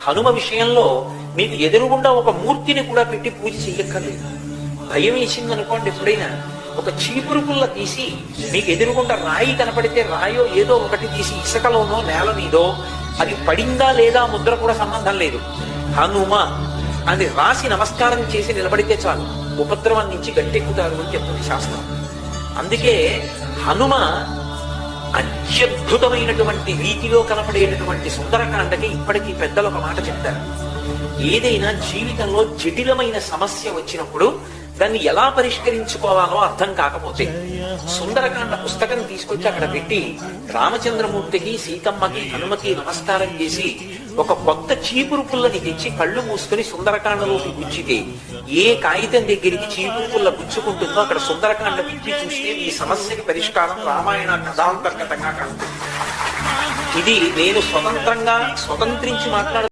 హనుమ విషయంలో మీకు ఎదురుగుండా ఒక మూర్తిని కూడా పెట్టి పూజ చెయ్యక్కర్లేదు. భయం వేసింది అనుకోండి, ఎప్పుడైనా ఒక చీపురు పుల్ల తీసి మీకు ఎదురుగుండా రాయి కనపడితే రాయో ఏదో ఒకటి తీసి ఇసుకలోనో నేల మీదో అది పడిందా లేదా ముద్ర కూడా సంబంధం లేదు, హనుమ అని రాసి నమస్కారం చేసి నిలబడితే చాలు, ఉపద్రవం నుంచి గట్టెక్కుతారు అని చెప్తుంది శాస్త్రం. అందుకే హనుమ అత్యద్భుతమైనటువంటి రీతిలో కనపడేటటువంటి సుందరకాండకి ఇప్పటికీ పెద్దలు ఒక మాట చెప్తారు. ఏదైనా జీవితంలో జటిలమైన సమస్య వచ్చినప్పుడు దాన్ని ఎలా పరిష్కరించుకోవాలో అర్థం కాకపోతే సుందరకాండ పుస్తకం తీసుకొచ్చి అక్కడ పెట్టి రామచంద్రమూర్తికి, సీతమ్మకి, హనుమకి నమస్కారం చేసి ఒక కొత్త చీపురు పుల్లని తెచ్చి కళ్ళు మూసుకుని సుందరకాండలోకి గుచ్చితే ఏ కాగితం దగ్గరికి చీపురు పుల్ల గుచ్చుకుంటుందో అక్కడ సుందరకాండ విప్పి చూస్తే ఈ సమస్యకి పరిష్కారం రామాయణ కథాంతర్గతంగా కలుగుతుంది. ఇది నేను స్వతంత్రించి మాట్లాడు